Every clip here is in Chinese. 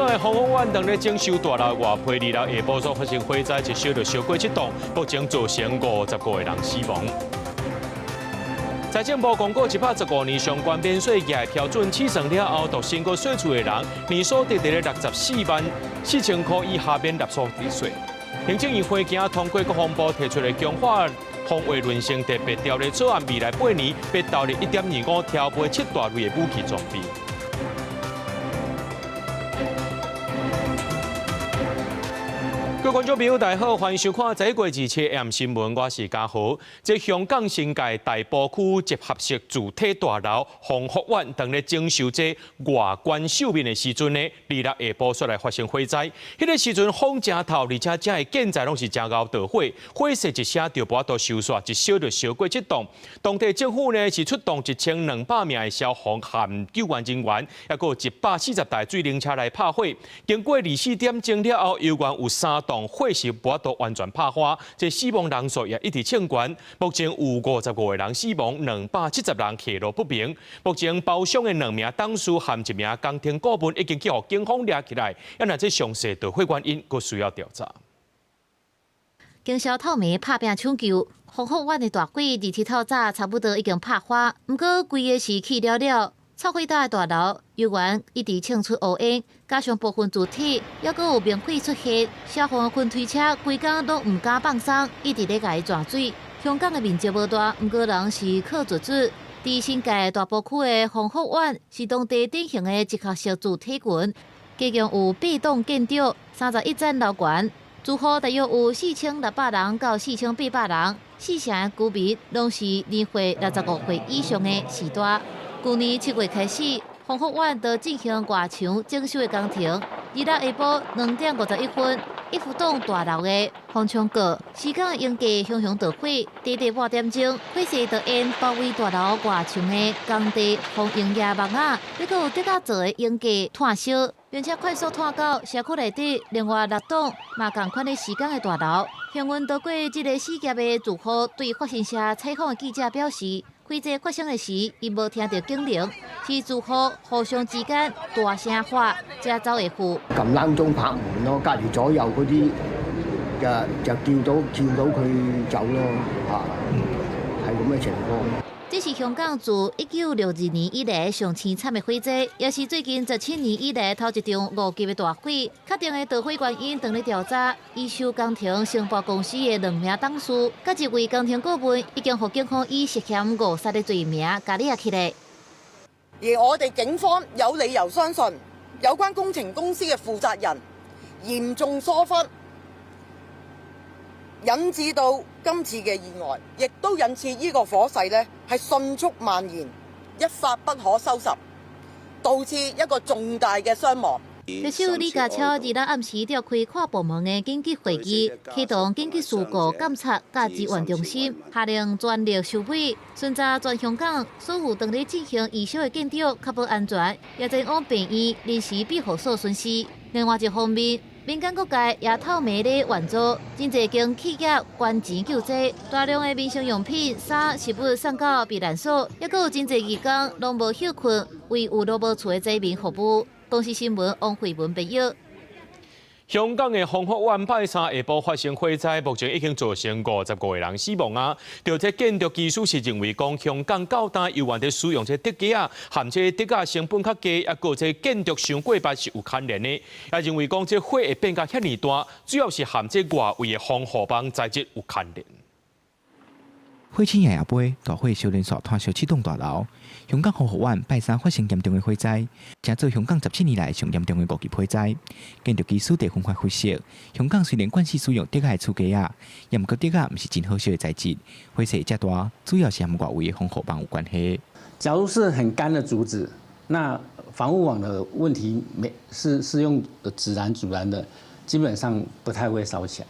港的防风湾等咧整修大楼外皮2日下晡所发生火灾，一烧就烧过7栋，目前造成55个人死亡。财政部公告115年相关免税额标准起算了后，独身个税厝的人年所得咧64万4000块以下免纳所得税。行政院会今通过国防部提出的强化防卫论性特别条例草案，未来8年被投入1.25条倍7大类的武器装备。各位观众朋友，大家好，欢迎收看《1月27 AM 新闻》，我是嘉豪。在香港新界大埔区集合式主体大楼鸿福苑等咧整修这外观秀面的时阵呢，2日下晡煞来发生火灾。迄个时阵风正透，而且这的建材拢是真熬导火，火势一声就无法度收煞，一烧就烧过7栋。当地政府呢是出动1200名的消防和救援人员，也有140台水灵车来拍火。经过24点钟了后，犹原有3栋火势无法度完全拍花，这死亡人数也一直称悬。目前有55个人死亡，270人下落不明。目前包厢的2名董事和1名工程顾问已经去互警方抓起来，那这详细导火原因，佫需要调查。经宵透暝拍拼抢救，鸿福苑的大火27透早差不多已经拍花，不过规个是起了了。臭火大的大楼，油源一直呛出乌烟，加上部分主体还阁有明火出现，消防的分推车规工都唔敢放松，一直咧甲伊抓水。香港的面积无大，不过人是靠绝子。伫新界大埔区的鸿福苑是当地典型的集合式主体群，加共有8栋建筑、31层楼悬，住户大约有4600人到4800人，四成的居民拢是年岁65岁以上的时代。去年7月开始，鸿福苑就进行外墙整修的工程。2日下晡2点51分，一幅栋大楼的风窗角，时间应价熊熊着火，短短半点钟，火势就沿包围大楼外墙的工地、防营业网啊，还佫有底下做的应价炭烧，并且快速炭到社区内底另外6栋嘛同款的时间的大楼。幸运逃过这个死劫的住户对法新社采访的记者表示。火灾发生的时，伊无听到警铃，是住户互相之間大聲喊，才走會赴。撳冷鐘拍門咯，隔離左右嗰啲就叫到佢走咯，係咁嘅情況。這是香港自1962年以來上凄慘的火災，也是最近17年以來頭一場5級的大火。確定的導火原因等咧調查。伊修工程承包公司的2名董事，甲一位工程顧問已經獲警方以涉嫌誤殺的罪名架抓起來。而我哋警方有理由相信，有關工程公司嘅負責人嚴重疏忽，引致到今次嘅意外，亦都引致呢個火勢呢係迅速蔓延，一發不可收拾，導致一個重大嘅傷亡。特首李家超2日暗時召開跨部門的緊急會議，啟動緊急事故監察甲支援中心，下令全力收尾，巡查全香港所有當地進行維修的建築，確保安全，也前往病院臨時庇護所巡視。另外一方面，民間各界也透暝咧援助，真濟間企業捐錢救濟，大量的民生用品、衫、食物送到避難所，也閣有真濟義工攏無休困，為有落無厝的災民服務。當時新聞王慧文報道。香港的鴻福苑拜3下晡發生火災，目前已經造成55個人死亡啊！就這建築技術是認為講，香港較大有原在使用這鐵架啊，含這鐵架成本較低，也個這建築傷過捌是有牽連的。也認為講這火會變甲遐爾大，主要是含這外圍的防火網材質有牽連。火前夜晡，大火燒連續炭燒7棟大樓。香港鴻福苑拜3發生嚴重的火災，成做香港17年來上嚴重的5級火災。建築技術地分發灰色。香港雖然慣勢使用鐵架的厝架啊，也毋過鐵架毋是真好燒的材質。火勢遮大，主要是和外圍的防火網有關係。假如是很乾的竹子，那防護網的問題是用自然阻燃的，基本上不太會燒起來。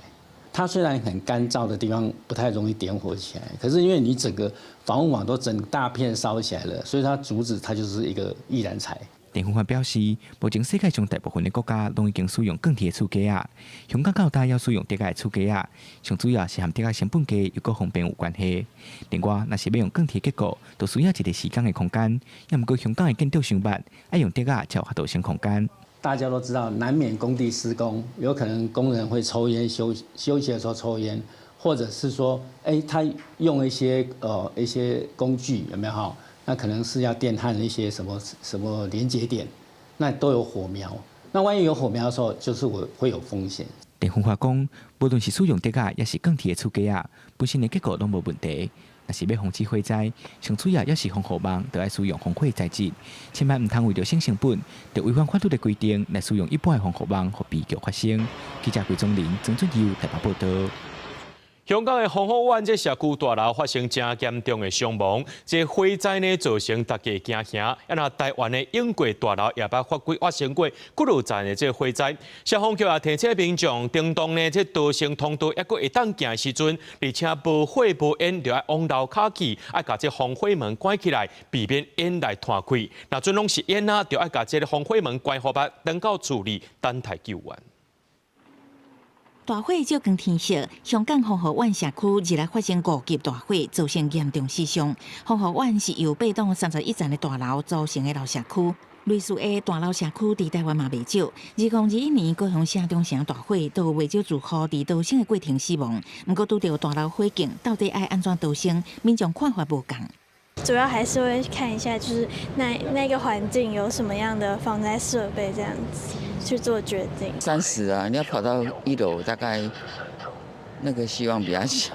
它雖然很乾燥的地方不太容易點火起來，可是因為你整個防護網都整大片燒起來了，所以它竹子它就是一個易燃材。電風發表示，目前世界上大部分的國家都已經使用鋼鐵的厝架啊，香港較大要使用鐵架的厝架啊，上主要是和鐵架成本低又個方便有關係。另外，若是要用鋼鐵結構，就需要一個時間的空間，也毋過香港的建築傷密，愛用鐵架才有法度省空間。大家都知道，难免工地施工，有可能工人会抽烟，休息的时候抽烟，或者是说，他用一些工具有没有哈？那可能是要电焊一些什么连接点，那都有火苗。那万一有火苗的时候，就是会有风险。电风化讲，无论是使用竹架，也是钢铁的厝架啊，本身的结构拢无问题。若是要防止火灾，上主要也是防火网，就要使用防火材质，千万唔通为着省成本，就违反法律的规定来使用一般的防火网，和悲剧发生。记者桂宗林、曾俊佑台北报道。香港的洪福湾这社区大楼发生真严重的伤亡，这火灾呢造成大家惊吓。那台湾的永贵大楼也捌发生过几落站的这火灾，消防局也提醒民众，叮当呢这逃生通道还佫会当行时阵，而且无火无烟，就要往楼骹去，要把这防火门关起来，避免烟来弹开。那阵拢是烟啊，就要把这个防火门关好吧，等到处理，等待救援。大火照光天色，香港洪福湾社区日来发生5级大火，造成严重死伤。洪福湾是由8栋31层的大楼组成的老社区，类似的大楼社区伫台湾嘛未少。2021年高雄城中城大火，都有未少住户伫逃生的过程死亡。不过，拄到大楼火警，到底要安怎逃生，民众看法无同。主要还是会看一下，就是那个环境有什么样的防灾设备，这样子去做决定。30啊，你要跑到1楼，大概那个希望比较小。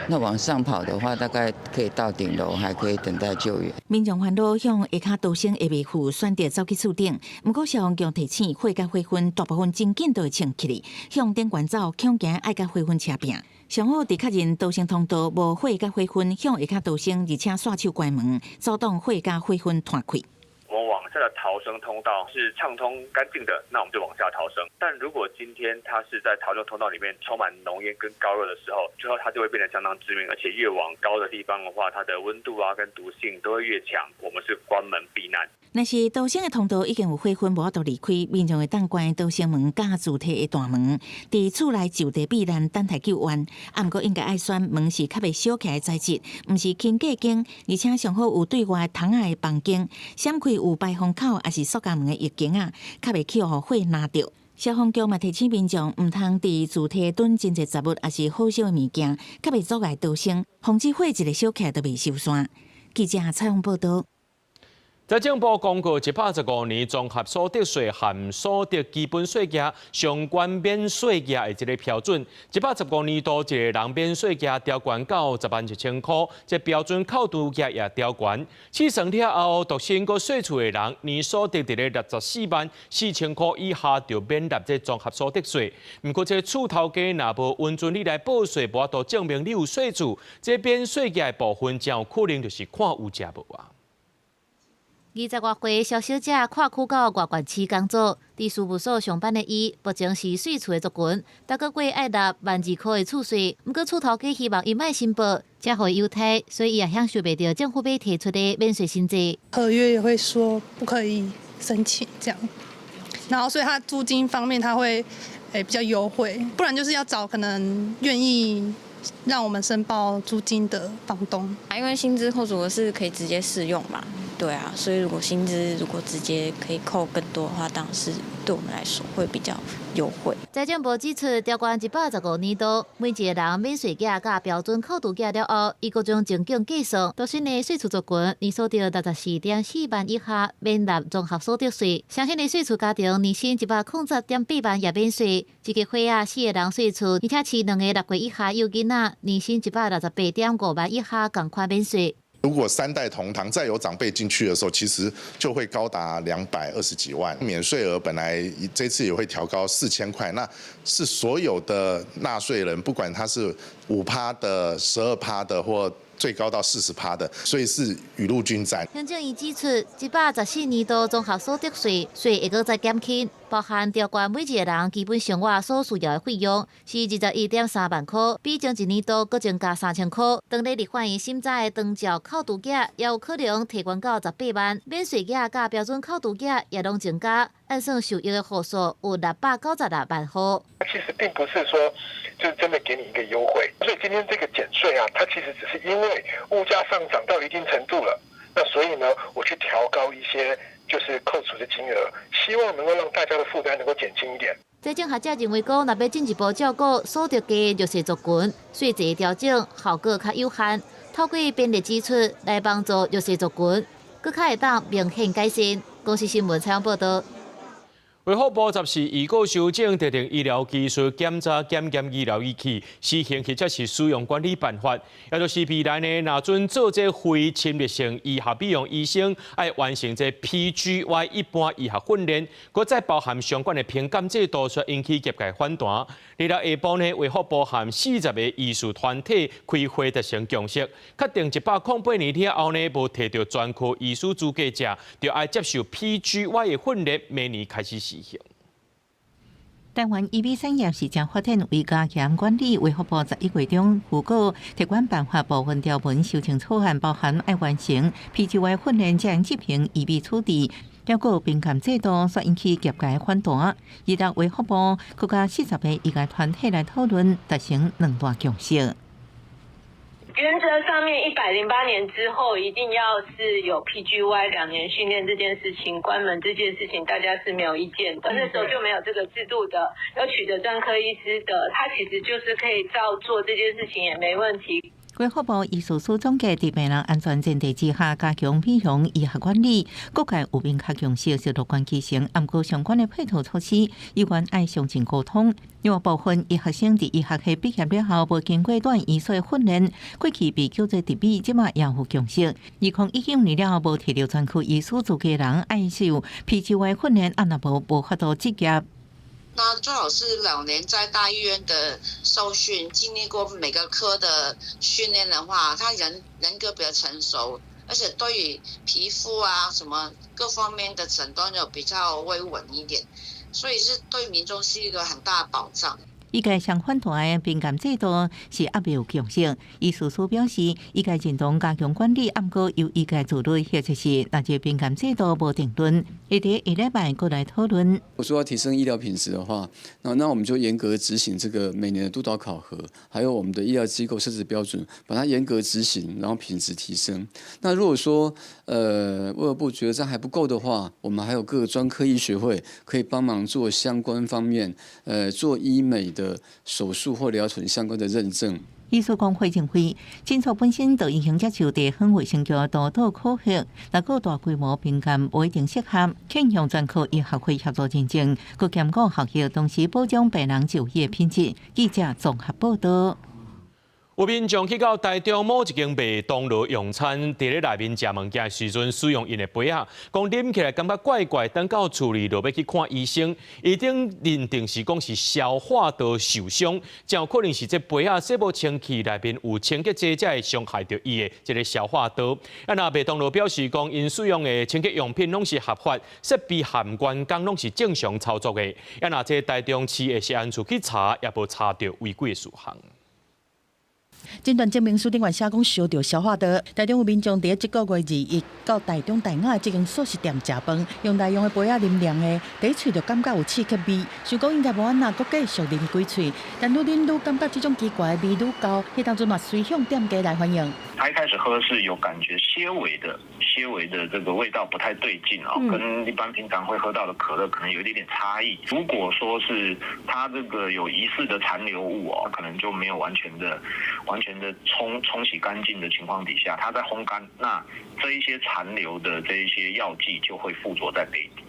那往上跑的话，大概可以到顶楼，还可以等待救援。民众烦恼向下骹逃生的未赴，选择走去厝顶。不过消防局提醒，火甲火昏大部分真紧都会冲起来，向顶悬走，恐惊爱甲火昏车拼。上好伫确认逃生通道无火甲火昏，向下骹逃生，而且刷手关门，阻挡火甲火昏弹开。我们往下的逃生通道是畅通干净的，那我们就往下逃生。但如果今天它是在逃生通道里面充满浓烟跟高热的时候，最后它就会变得相当致命，而且越往高的地方的话，它的温度啊跟毒性都会越强。我们是关门避难。若是逃生的通道已经有火昏，无法度离开，民众会当关逃生门甲自体的大门，伫厝内就地避难，等待救援。不过应该爱选门是较袂小起来的材质，毋是轻架间，而且上好有对外窗仔的房间，闪开有排风口，也是塑胶门的翼间啊，较袂去互火拿着。消防局嘛提醒民众，毋通伫自体囤真侪杂物，也是好烧的物件，较袂阻碍逃生，防止火一个烧起来都袂烧山。记者采访报道。财政部公告115年综合所得税含所得基本税额相关免税额的一个标准。115年度一个人免税额调悬到10.1千块，这标准扣除额也调悬。试算了后，独身个税厝的人年所得伫咧64.4千块以下，就免纳这综合所得税。不过这厝头家若无允准你来报税，无法度证明你有税厝，这免税额的部分将有可能就是看有食无啊。20多岁小小姐跨区到外县市工作，伫事务所上班的伊，目前是税厝的族群，每个月爱纳12000块的厝税。不过厝头家希望伊莫申报，才会优待，所以也享受不到政府被提出的免税薪资。合约也会说不可以申请这样，然后所以他租金方面他会比较优惠，不然就是要找可能愿意让我们申报租金的房东。因为薪资扣除额是可以直接适用嘛。对啊，所以如果薪资直接可以扣更多的话，当然是对我们来说会比较优惠。财政部指出，调悬115年度，每一个人免税额甲标准扣除额了后，伊各种情景计算，独身的税厝族群年所得64.4万以下免纳综合所得税；相信的税厝家庭年薪100.8万也免税。一个伙仔4个人税厝，而且饲2个6岁以下幼囡仔，年薪168.5万以下共款免税。如果3代同堂，再有长辈进去的时候，其实就会高达220几万。免税额本来这次也会调高4000块，那是所有的纳税人，不管他是5%的、12%的或最高到40%的，所以是雨露均沾。行政院指出，114年度综合所得税税会再减轻，包含调悬每一个人基本生活所需要的费用是21.3万块，比前一年度搁增加3000块。当日立法院审查的长照扣除额也有可能提悬到18万，免税额甲标准扣除额也拢增加，按算受益的户数有696万户。其实并不是说就是真的给你一个优惠，所以今天这个减税啊，它其实只是因为物价上涨到一定程度了，那所以呢，我去调高一些就是扣除的金额，希望能够让大家的负担能够减轻一点。财政学者认为讲，若要进一步照顾所得低的弱势族群，税制调整效果较有限。透过编列支出来帮助弱势族群，更较会当明显改善。公视新闻采访报道。卫福部14已购修正特定医疗技术检查检验医疗仪器施行或者是使用管理办法，也就是未来呢，若准做这非侵略性医学美容医生，要完成这 PGY 一般医学训练，搁再包含相关的评鉴制度，却引起业界反弹。日下晡呢，卫福部含40个医术团体开会达成共识，确定108年了后呢，无摕到专科医师资格者，就要接受 PGY 的训练，明年开始实行。台湾医美产业市场发展为加强管理，卫福部11月中预告提管办法部分条文修正草案，包含要完成 PGY 训练才能执行医美处置。了个评鉴制度所引起业界反弹，而到卫福部佮加40个医界团体来讨论，达成2大共识。原则上面，108年之后一定要是有 PGY 2年训练这件事情，关门这件事情大家是没有意见的。那时候就没有这个制度的，要取得专科医师的，他其实就是可以照做这件事情也没问题。卫福部医术署总结，伫病人安全前提之下，加强美容医学管理，各界有明确共识，是乐观其成。按过相关的配套措施，医院爱相近沟通。另外部分医学生伫医学系毕业了后，无经过短医术的训练，过去被叫做特比，即马也有共识。2019年了后，无摕到专科医师资格的人，爱受 PGY 训练，若无法度执业。那最好是2年在大医院的受训，经历过每个科的训练的话，他人格比较成熟，而且对于皮肤啊什么各方面的诊断有比较维稳一点，所以是对民众是一个很大的保障。医界相反弹的评鉴制度是还没有共识。医师所表示，医界认同加强管理，按过由医界自律，或者是那些评鉴制度无定论，会伫下礼拜过来讨论。我说要提升医疗品质的话，那我们就严格执行这个每年的督导考核，还有我们的医疗机构设置标准，把它严格执行，然后品质提升。那如果说卫福部觉得这样还不够的话，我们还有各个专科医学会可以帮忙做相关方面，做医美的手术或疗程相关的认证。医师公会认为，诊所本身就影响接受地方卫生局督导考核，若个大规模评鉴不一定适合，倾向专科医学会协助认证，佮兼顾学业，同时保障病人就医品质。记者综合报道。有民众去到台中某一间麦当劳用餐，伫咧内面食物件时阵使用因的杯仔，讲啉起来感觉怪怪，等到处理就要去看医生，一定认定是讲是消化道受伤，真有可能是这杯仔洗无清气，内面有清洁剂，才会伤害到伊的这个消化道。那麦当劳表示讲，因使用的清洁用品拢是合法，设备含员工拢是正常操作的。那这台中市的食安处去查，也无查到违规的事项。诊断证明书顶外写讲烧着消化道。台中有民众伫1个月2日到台中大雅这间素食店食饭，用来用的杯仔啉凉的，第一喙就感觉有刺激味，想讲应该无安那，搁继续啉几喙，但愈啉愈感觉这种奇怪的味愈高，迄当阵嘛随向店家来反映。他一开始喝是有感觉些微的这个味道不太对劲啊，跟一般平常会喝到的可乐可能有一点点差异。如果说是他这个有疑似的残留物哦，可能就没有完全的冲洗干净的情况底下，它在烘干，那这一些残留的这一些药剂就会附着在杯底。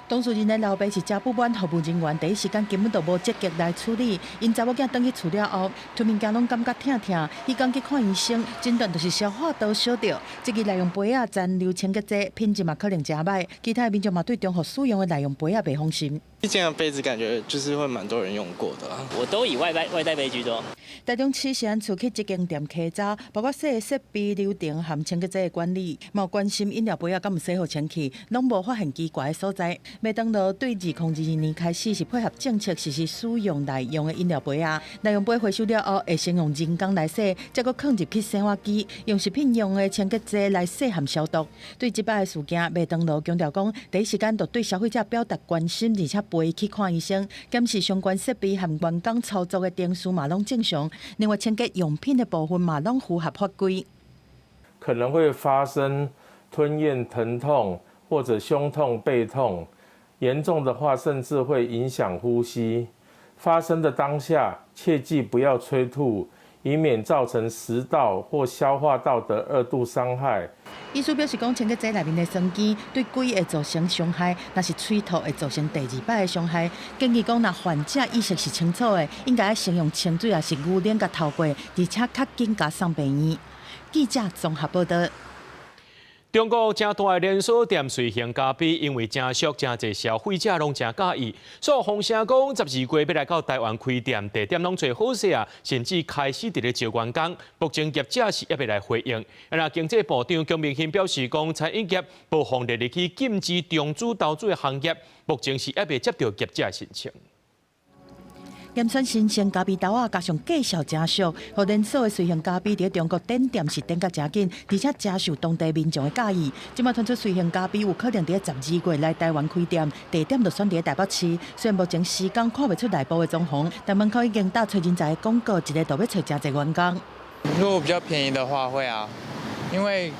当事人的老爸是家不满，服务人员第一时间根本就无积极来处理。因查某囝转去厝了后，出面囝拢感觉疼疼，伊刚去看医生，诊断就是消化道烧着。这个内用杯仔残留清洁剂，品质嘛可能真歹。其他的民众嘛对中学使用的内用杯仔袂放心。这样的杯子感觉就是会蛮多人用过的，我都以外带杯居多。台中市食安处去这间店稽查，包括洗设备、流程含清洁剂的管理，嘛有关心饮料杯仔敢有洗好清气，拢无发现奇怪的所在。麦当劳对2022年开始是配合政策实施使用内用的饮料杯仔，内用杯回收了后会先用人工来洗，再搁放入去生活机，用食品用的清洁剂来洗含消毒。对这摆的事件，麦当劳强调讲，第一时间就对消费者表达关心，而且陪去看医生，检视相关设备和员工操作的定数嘛拢正常。另外，清洁用品的部分嘛拢符合法规。可能会发生吞咽疼痛，或者胸痛、背痛，严重的话甚至会影响呼吸。发生的当下，切记不要催吐，以免造成食道或消化道的2度伤害。医师表示讲，清洁剂内面的酸碱对胃会造成伤害，若是催吐会造成第2摆的伤害。建议讲，若患者意识是清楚的，应该先用清水也是牛奶甲透过，而且较紧甲送病院。记者综合报道。中国正大的连锁店瑞幸咖啡，因为真俗，真侪消费者拢真介意，所以风声讲12月要来到台湾开店，地点拢最好势啊，甚至开始伫咧招员工。目前业者是也未来回应。那经济部长姜明宪表示讲，餐饮业部分日去禁止中资投资的行业，目前是也未接到业者申请。盐酸新鲜咖啡豆加上介绍真俗，互连锁的瑞幸咖啡伫中国展店是展甲真紧，而且真受当地民众的介意。今麦传出瑞幸咖啡有可能伫12月来台湾开店，地点就选伫台北市。虽然目前时间看袂出内部的状况，但门口已经打找人才的广告，一个都要找真侪员工。如果比较便宜的话，会啊，因为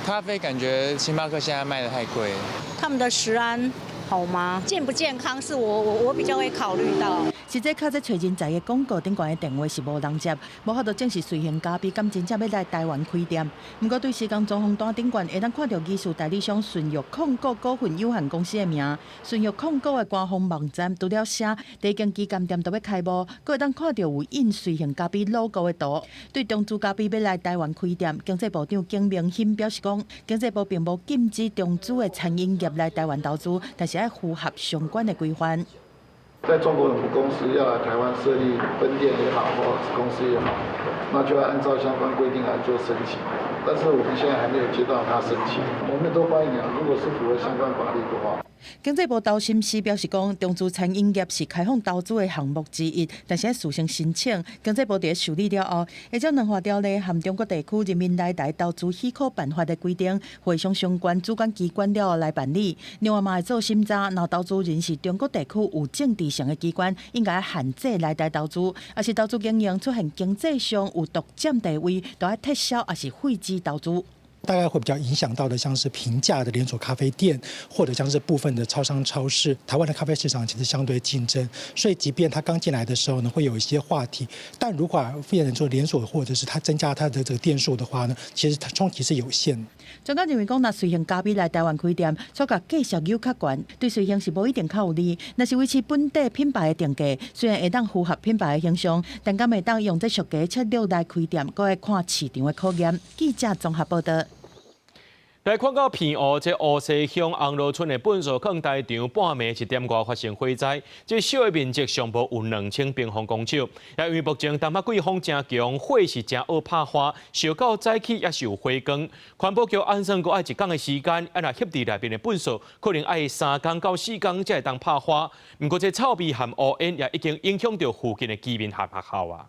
咖啡感觉星巴克现在卖得太贵了。他们的食安好吗？健不健康是我比较会考虑到。实际靠在找人才的广告顶悬的电话是无人接，无法度证实瑞幸咖啡敢真正要来台湾开店。不过对时间状况单顶悬会当看到技术代理商顺玉控股股份有限公司的名。顺玉控股的官方网站除了写第一间旗舰店都要开幕，阁会当看到有印瑞幸咖啡 logo 的图。对中资咖啡要来台湾开店，经济部长姜明宪表示讲，经济部并无禁止中资的餐饮业来台湾投资，但是要符合相关的规范。在中国的母公司要来台湾设立分店也好，或子公司也好，那就要按照相关规定来做申请。但是我们现在还没有接到他申请，我们都欢迎啊。如果是符合相关法律的话。经济部投审司表示讲，中资餐饮业是开放投资的项目之一，但是要事先申请。经济部伫受理了后，会将2项条例含中国地区人民来台投资许可办法的规定，会向相关主管机关了后来办理。另外嘛会做审查，若投资人是中国地区有政治上的机关，应该限制来台投资；也是投资经营出现经济上有独占地位，都要撤销，也是废止投资。大概会比较影响到的，像是平价的连锁咖啡店，或者像是部分的超商、超市。台湾的咖啡市场其实相对竞争，所以即便它刚进来的时候呢，会有一些话题，但如果变成说连锁，或者是它增加它的这个店数的话呢，其实它冲击是有限的。专家认为讲，若瑞幸咖啡来台湾开店，所甲介绍又较悬，对瑞幸是无一定较有利。若是维持本地品牌的定价，虽然会当符合品牌的形象，但敢会当用这俗价策略来开店，阁要看市场的考验。记者综合报道。来看到偏湖，这湖西乡红路村的本所坑大场半暝1点外发生火灾，这小的面积上无有2000平方公尺。也因为目前东北季风真强，火是真恶拍花，烧到早起也是有火光。环保局安算阁爱1天的时间，若翕伫内面的本所，可能爱3天到4天才会当拍花。不过这臭味和乌烟也已经影响到附近的居民和学校啊。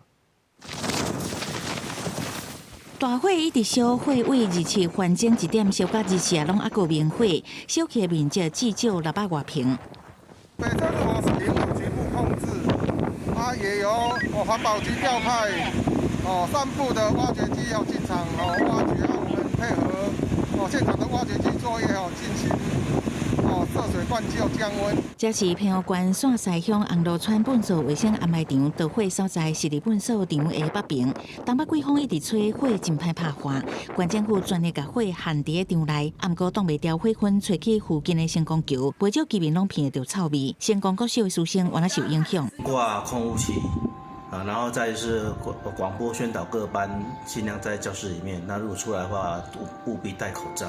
大火一直烧，火位日期环境1点烧到日期也拢还阁明火，烧起的面积至少600多平。本身火是林务局部控制，也由环保局调派3部的挖掘机要进场挖掘，我们配合现场的挖掘机作业进行涉水灌救降温。这是平湖县线西乡红路村本所卫生安排场导火所在，是伫本所场的北边。东北季风一直吹，火真歹拍花。县政府专业甲火限伫个场内，毋过挡袂掉火氛，吹起附近的星光桥，不少居民拢闻得到臭味。星光国小的师生原来受影响。挂空污器然后再是广播宣导各班尽量在教室里面。那如果出来的话，务必戴口罩。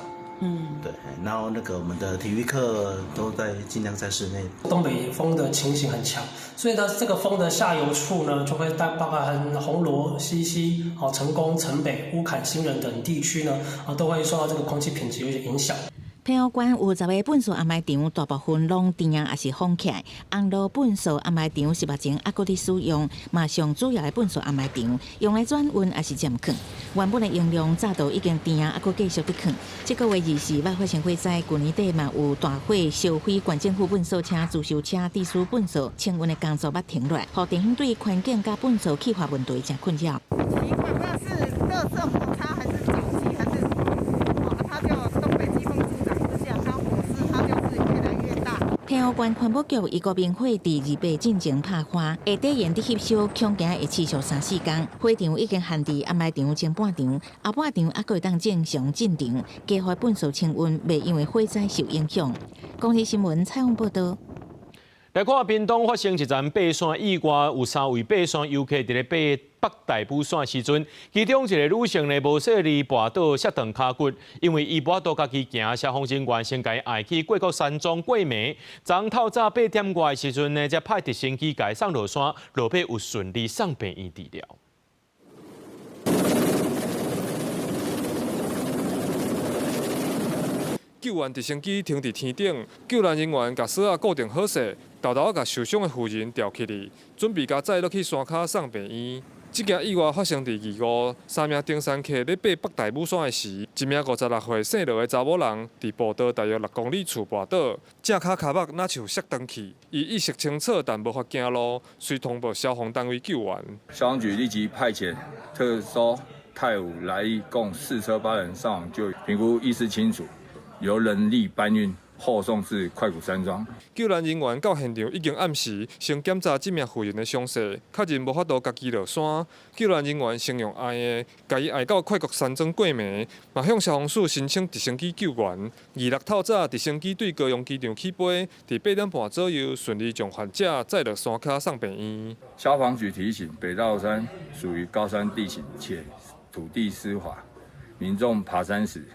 对，然后我们的体育课都尽量在室内。东北风的情形很强，所以呢，这个风的下游处呢，就会包含红螺、西溪、成功、城北、乌坎、新人等地区呢，都会受到这个空气品质有些影响。平湖县有10个本所安排场，大部分拢电也是封起来。红路本所安排场是目前还阁伫使用，嘛上主要的本所安排场用来转运也是渐放。原本的用量早都已经电还阁继续伫放。这个月24捌发生火灾，去年底嘛有大火烧毁县政府本所车、自修车、地书本所清运的工作捌停落来，互地方对环境甲本所气化问题真困扰。奇怪，不知道是垃圾摩擦还是沼气还是什么，它就东北季风助长之下，它火天后关环保局一个冰会第28进前拍花，下底原地吸收，恐惊会持续3-4天。会场已经限制暗暝场前半场，后半场还可以当正常进场，加快粪扫清运，袂因为火灾受影响。公视新闻采访报道。来看屏东发生一站爬山意外，有3位爬山游客伫咧爬北大武山时阵，其中一个女性呢无说离跋倒摔断骹骨，因为伊无法度家己行，消防人员先甲伊挨去过国山庄过暝。昨透早8点外时阵呢，才派直升机甲伊送落山，落尾有顺利送病院治疗。救援直升机停伫天顶，救援人员甲锁仔固定好势，豆豆甲受伤的妇人吊起嚟，准备甲载落去山骹送病院。这件意外发生伫2月，3名登山客咧爬北大武山的时，一名56岁姓罗的查某人伫步道大约6公里处滑倒，正骹骹目若像摔断去，伊意识清楚，但无法行路，随通报消防单位救援。消防局立即派遣特搜、泰武来义共4车8人上网救援，评估意识清楚，由人力搬运后送至快谷山庄。救援人员到现场已经暗时，先检查这名妇人的伤势，确认无法度家己落山。救援人员先用挨的，甲伊挨到快谷山庄过暝，嘛向消防署申请直升机救援。26透早，直升机对高雄机场起飞，伫8点半左右顺利将患者载落山骹送病院。消防局提醒，北大武山属于高山地形，且土地湿滑，民众爬山时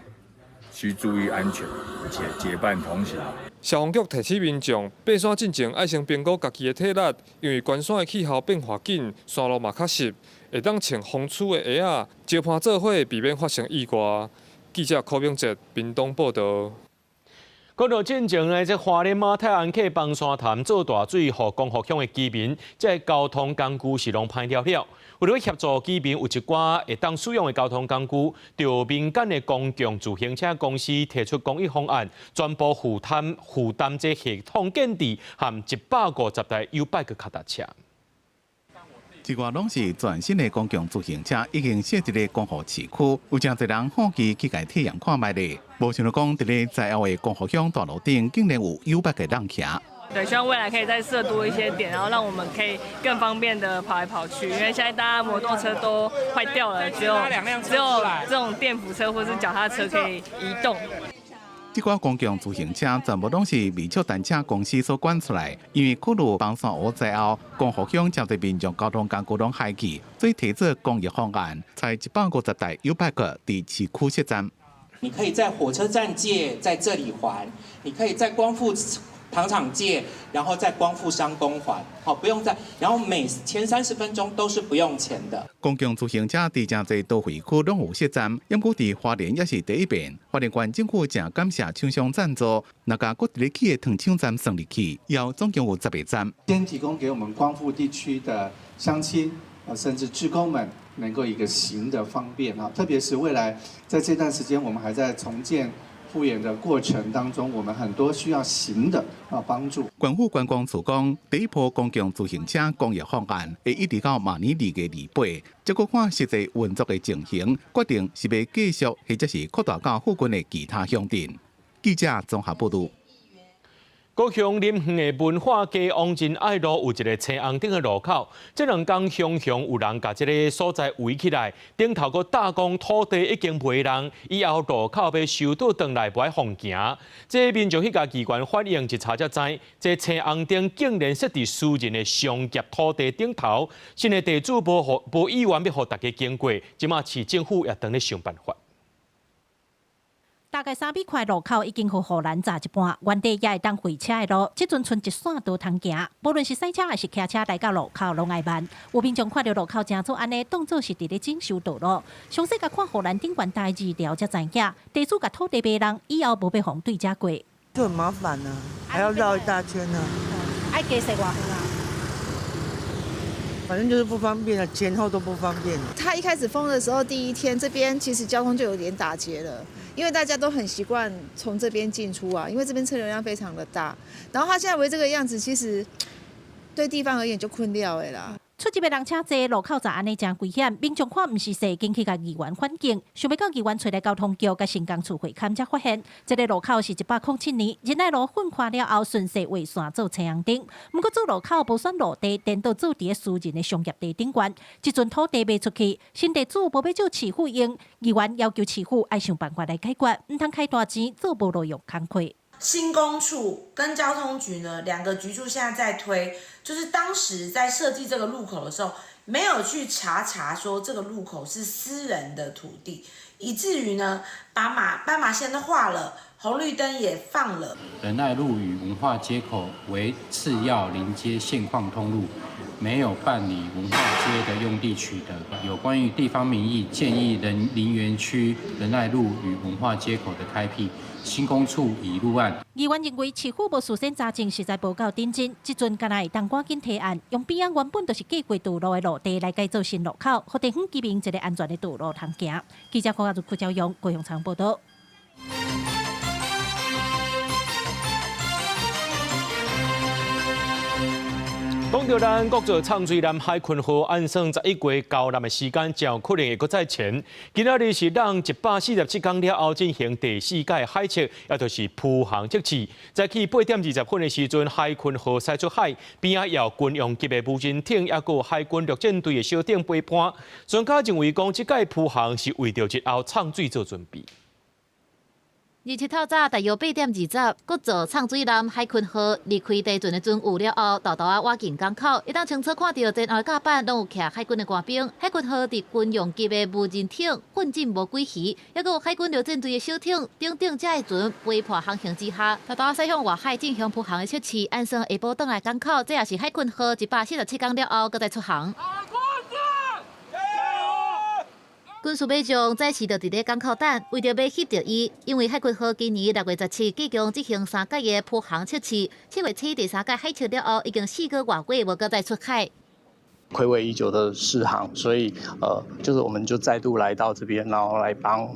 需注意安全，且结伴同行。消防局提醒民众，爬山进前爱先评估家己的体力，因为关山的气候变化紧，山路嘛较湿，会当穿防暑的鞋仔，招伴做伙，避免发生意外。记者柯明哲，屏东报道。讲到进前呢，这花莲马太安溪崩山潭做大水，互江福乡的居民，这交通工具是拢歹了了。为了协助居民，有一寡会当使用的交通工具，由民间的公共自行车公司提出公益方案，全部负担这系统建制和150台U-Bike 脚踏车。一外拢是全新的公共自行车，已经设置咧光复市区，有真侪人好奇去家体验看卖咧。无想到讲，伫咧在后的光复乡大路顶，竟然有U-Bike让骑。对，希望未来可以再设多一些点，然后让我们可以更方便的跑来跑去。因为现在大家摩托车都坏掉了，只有这种电扶车或是脚踏车可以移动。这款公共自行车全部拢是未触单车公司所管出来，因为考虑崩山河灾后，光复乡真侪民众交通工具拢害去，所以提出公益方案，才150台 U-Bike 伫市区设站。你可以在火车站借，在这里还；你可以在光复糖厂借，然后在光复商工还，好，不用再，然后每前30分钟都是不用钱的。公共自行车伫真侪都会区拢有设站，因故伫花莲也是第一遍。花莲县政府正感谢厂商赞助，那家各地起的糖厂站算入去，以后总共有10个站。先提供给我们光复地区的乡亲甚至志工们，能够一个行的方便啊，特别是未来在这段时间，我们还在重建复原的过程当中，我们很多需要行的帮助。县府观光处讲，第一波公共自行车公益方案会一直到明年2月28，结果看实际运作的情形，决定是要继续或者是扩大到附近的其他乡镇。记者综合报道。高雄林园的文化街王真爱路有一个青红顶的路口，这2天熊有人把这个所在围起来，顶头个大公土地已经卖人，以后路口要收倒转来不爱放行。这民众迄家机关反映一查才知，这青红顶竟然设伫私人的商业土地顶头，新的地主无意愿要互大家经过，即马市政府也当咧想办法。大概3米宽路口已经互护栏炸一半，原地也会当回车的路，即阵剩一线道通行。无论是驶车还是骑车来到路口，拢爱慢。有民众看到路口正做安尼，当作是伫咧整修道路。详细甲看护栏顶悬代志了，才知影地主甲土地卖人，以后无被防对家过。就很麻烦啊，还要绕一大圈啊。爱加谁话啊？反正就是不方便了，前后都不方便。他一开始封的时候，第1天这边其实交通就有点打结了，因为大家都很习惯从这边进出啊，因为这边车流量非常的大。然后他现在为这个样子，其实对地方而言就困掉啦。出入的人车多，路口站安尼真危险，民众看毋是细，紧去甲议员反映，想要到议员找来交通局甲新工处会勘，才发现这个路口是107年仁爱路粉化了后顺势画线做青红灯，不过做路口无选路地，颠倒做伫私人的商业地顶悬，即阵土地卖出去，新地主无要照市府用，议员要求市府爱想办法来解决，唔通开大钱做无路用工课。新工处跟交通局呢，两个局处现在在推，就是当时在设计这个路口的时候，没有去查说这个路口是私人的土地，以至于呢，把斑马线都画了，红绿灯也放了。仁爱路与文化街口为次要临接现况通路，没有办理文化街的用地取得。有关于地方民意建议林园区仁爱路与文化街口的开辟。新工处已入案。议员认为市府无事先查证，实在无够认真。即阵敢若会当赶紧提案，用边仔原本就是计划道路的路地来改造新路口，互地方居民一个安全的道路通行。记者柯兆勇、郭永昌报道。讲到咱国造畅水南海群河按算11月交南的时间，真有可能会搁再前。今仔日是咱147天了后进行第4届海测，也就是铺航测试。在起8点20分的时阵，海群河驶出海，边仔有军用级的无人艇，也有海军陆战队的小艇陪伴。专家认为讲，这届铺航是为着日后畅水做准备。日七透早大约8点20，国造畅水南海群河离开地船的船有了后，豆豆啊挖进港口，一旦清楚看到前后甲板拢有徛海军的官兵，海群河伫军用级的无人艇混进无几鱼，还有海军陆战队的小艇顶这的船飞破航行之下，豆豆啊驶向外海进行铺航的测试，按算下晡倒来港口，这也是海群河147天了后，搁再出航。军事马将再次就伫咧港口等，为着要翕着伊，因为海群河今年6月17即将执行3届的铺航测试，7月7第3届海测了后，已经4个外月无搁再出海。睽违已久的试航，所以就是我们就再度来到这边，然后来帮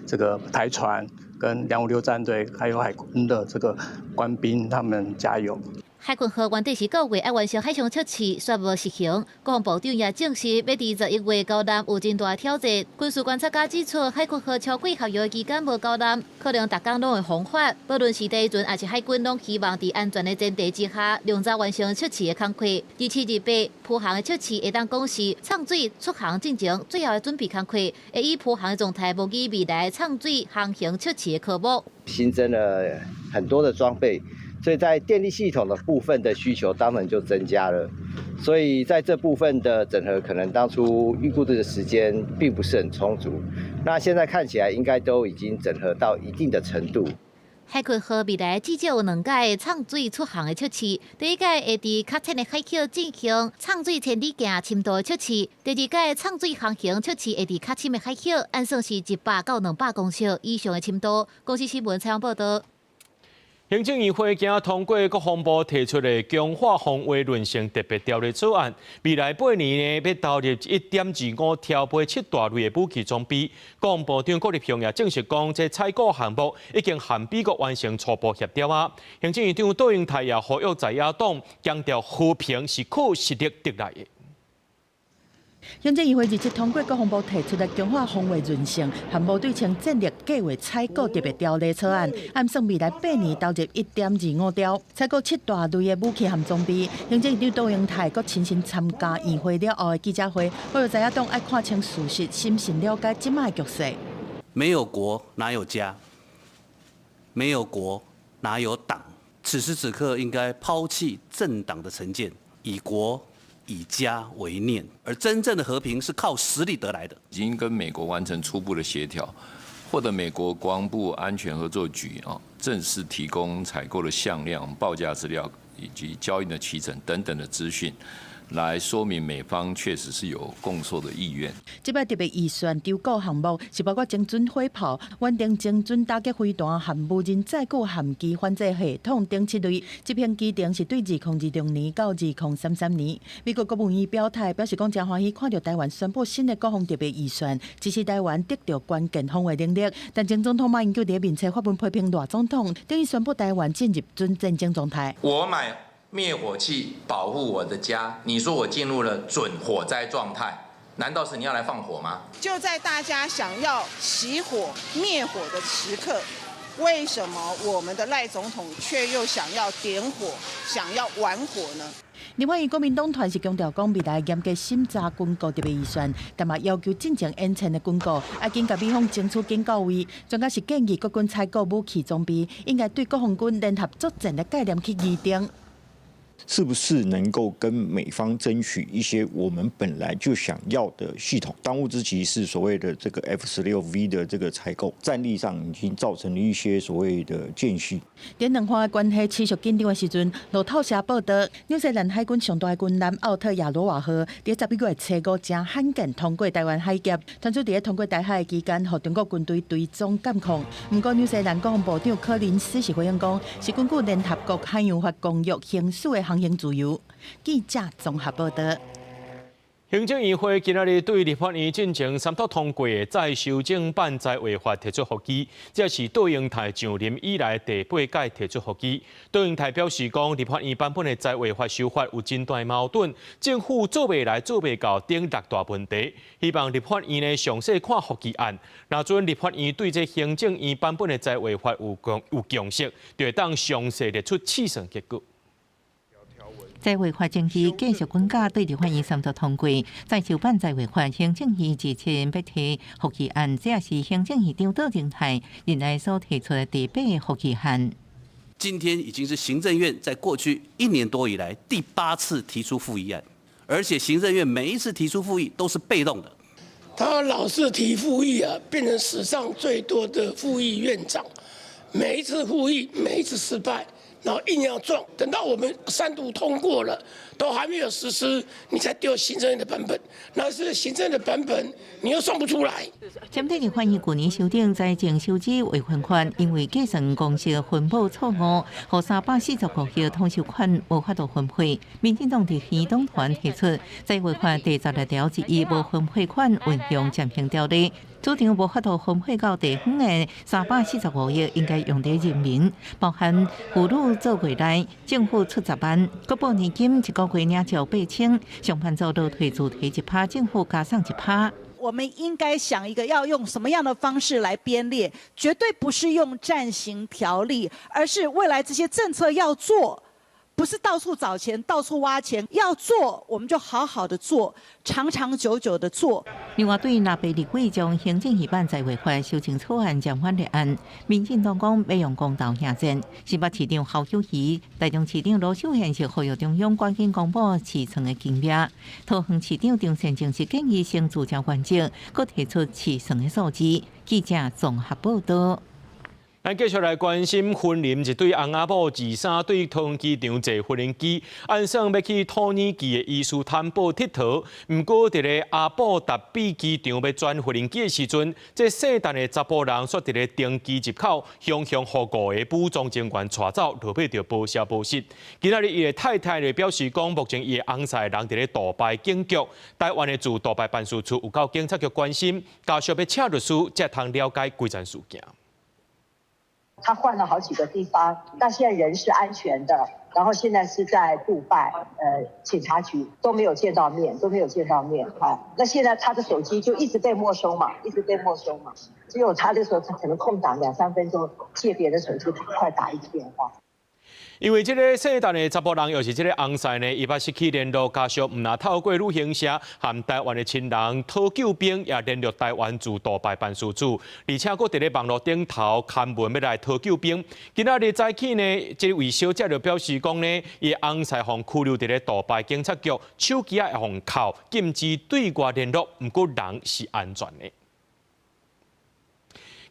这个台船跟256战队还有海军的这个官兵他们加油。海群河原底是9月要完成海上测试，却无实行。国防部长也证实，要伫11月交南有真大的挑战。军事观察家指出，海群河超过合约期间无交南，可能逐工拢会风发。不论是地船还是海军，拢希望伫安全的前提之下，量早完成测试的工课。27日8铺航的测试会当讲是畅水出航进前最后的准备工课，会以铺航的状态模拟未来畅水航行测试的科目。新增了很多的装备。所以在电力系统的部分的需求当然就增加了，所以在这部分的整合，可能当初预估的时间并不是很充足。那现在看起来应该都已经整合到一定的程度。海群河未来至少有2届的畅水出航的测试，第一届会伫较浅的海口进行畅水千里行深度的测试，第2届畅水航行测试会伫较深的海口，按算是100到200公尺以上的深度。公司新闻采访报道。行政院会今通过国防部提出的强化防卫论性特别条例草案，未来8年呢要投入1.25条杯7大类的武器装备。国防部长郭立雄也证实讲，这采购项目已经和美国完成初步协调啊。行政院长杜英泰也呼吁在野党强调和平是靠实力得来的。行政议会日前通过国防部提出的强化防卫韧性和无对称战略计划采购特别条例草案，按算未来8年投入1.25条，采购7大类的武器和装备。行政院长杜英泰阁亲身参加议会了后的记者会，呼吁在野党爱看清事实，审慎了解即卖局势。没有国哪有家？没有国哪有党？此时此刻应该抛弃政党的成见，以国以家为念，而真正的和平是靠实力得来的。已经跟美国完成初步的协调，获得美国国防部安全合作局正式提供采购的项量、报价资料以及交易的期程等等的资讯，来说明美方确实是有供售的意愿。这摆特别预算筹购项目是包括精准火炮、稳定精准打击飞弹和无人载具含机反制系统等7类。这篇议程是对2026年到2033年。美国国务院表态表示讲，真欢喜看到台湾宣布新的国防特别预算，支持台湾得到关键防卫能力。但前总统马英九在面册发文批评赖总统，等于宣布台湾进入准战争状态。我买灭火器保护我的家。你说我进入了准火灾状态，难道是你要来放火吗？就在大家想要熄火灭火的时刻，为什么我们的赖总统却又想要点火、想要玩火呢？立法院国民党团是强调讲，未来严格审查军购特别预算，但嘛要求进前严惩的军购，要紧甲美方争取警告位。专家是建议国军采购武器装备，应该对国防军联合作战的概念去拟定。是不是能够跟美方争取一些我们本来就想要的系统？当务之急是所谓的这个 F-16V 的这个采购，战力上已经造成了一些所谓的间隙。在两方的关系持续紧张的时阵，路透社报道，纽西兰海军上大的军舰奥特亚罗瓦号，在11月初5正罕见通过台湾海峡，传出在通过台海的期间，和中国军队追踪监控。不过，纽西兰国防部长柯林斯是回应讲，是根据联合国海洋法公约行使的航行自由。记者综合报道。行政议会今日对立法院进行三读通过的再修正版在违法提出复议，这是杜英泰上任以来第8届提出复议。杜英泰表示讲，立法院版本的在违法修法有真大矛盾，政府做未来做未到等6大问题，希望立法院呢详细看复议案。若准立法院对这行政院版本的在违法有共识，就会当详细列出试算结果。在违法争议继续滚价，对立法院三读通过，再修办在违法行政院之前要提复议案，这也是行政院长杜英泰任内所提出的第8个复议案。今天已经是行政院在过去1年多以来第8次提出复议案，而且行政院每一次提出复议都是被动的。他老是提复议啊，变成史上最多的复议院长，每一次复议，每一次失败。然后硬要撞，等到我们3读通过了，都还没有实施，你才丢行政院的版本，那是行政的版本，你又算不出来。针对立法院去年修订财政收支违反款，因为计算公式分配错误，和345亿通收款无法度分配。民进党伫行动团提出，在违反第12条之一无分配款运用暂停条例。主张无法度分配到地方的345亿，应该用在人民，包含妇女做月内，政府出10万，国保年金1个月领照8000，上班族都退助提1%，政府加上1%。我们应该想一个要用什么样的方式来编列，绝对不是用暂行条例，而是未来这些政策要做。不是到处找钱、到处挖钱，要做我们就好好的做，长长久久的做。另外，对立立委将行政院版在违法修正草案将反立案，民进党讲要用公道行政。新北市长侯友宜、台中市长罗秀贤是呼吁中央赶紧公布市场的经验。桃园市长张善政是建议先聚焦原则，佮提出市场的数字。记者综合报道。咱继续来关心婚林一对翁仔某23对桃园机场坐婚姻机，按算要去土耳其的伊斯坦堡佚佗。不过，伫咧阿布达比机场要转婚姻机的时阵，这姓陈的查甫人却伫咧登机入口向互5个武装警员带走，落尾就报销保释。今仔日伊的太太就表示讲，目前伊的翁婿人伫咧杜拜警局，台湾的驻杜拜办事处有到警察局关心，家属要请律师才通了解规件事件。他换了好几个地方，但现在人是安全的。然后现在是在杜拜，警察局都没有见到面。好，那现在他的手机就一直被没收嘛，只有他的时候，他可能空档2-3分钟借别人手机，快打一个电话。因为这个姓陈的查甫人，又是这个翁婿呢，伊捌失去联络家属，唔若透过旅行社和台湾的亲人讨救兵，也联络台湾驻杜拜办事处，而且佫伫咧网络顶头刊文要来讨救兵。今仔日早起呢，这位小姐就表示讲呢，伊翁婿互拘留伫咧杜拜警察局，手机也互扣，禁止对外联络，毋过人是安全的。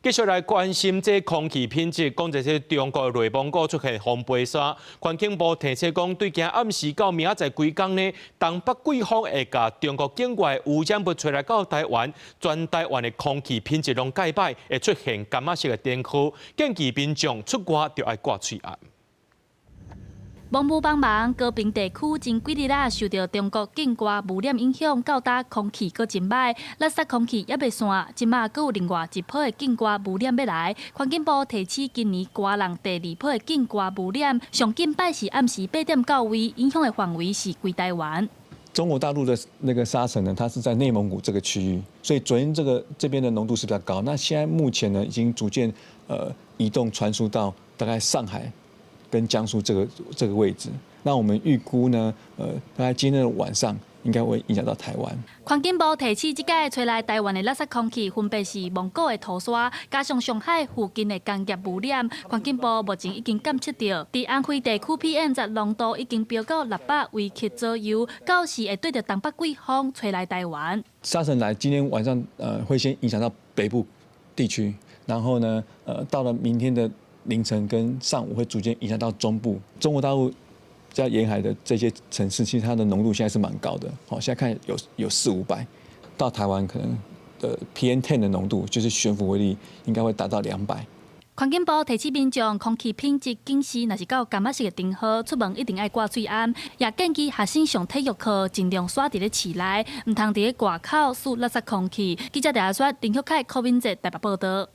继续来关心这空气品质，讲这些中国内蒙古出现红白沙，环境部提醒讲，对今暗时到明仔载几天呢，东北季风会甲中国境外污染物吹来到台湾，全台湾的空气品质拢改歹，会出现感冒式的天候，建议民众出外就要挂嘴暗。帮忙，高屏地区前几日受到中国境外污染影响，较大空气阁真歹，垃圾空气也袂散。即马阁有另外一波的境外污染要来，环境部提起今年瓜人第2波的境外污染，上近摆是暗时8点到位，影响的范围是规台湾。中国大陆的那个沙尘呢，它是在内蒙古这个区域，所以昨天这边的浓度是比较高。那现在目前呢，已经逐渐移动传输到大概上海跟江苏这个位置。那我们预估呢，大概今天的晚上应该会影响到台湾。环境部提起，即届吹来台湾的垃圾空气，分别是蒙古的土沙，加上上海附近的工业污染。环境部目前已经监测到，伫安徽地区 PM10浓度已经飙到600微克左右，到时会对着东北季风吹来台湾。沙尘来，今天晚上会先影响到北部地区，然后呢，到了明天的凌晨跟上午会逐渐影响到中部。中国大陆在沿海的这些城市，其实它的浓度现在是蛮高的。好，现在看有400-500，到台湾可能的 PM10的浓度，就是悬浮微粒应该会达到200。环境部提醒民众，空气品质警示若是到感冒式的灯号，出门一定爱挂嘴安，也建议学生上体育课尽量锁伫咧室内，唔通伫咧外口输垃圾空气。记者陈雪林旭凯、柯敏哲台北报道。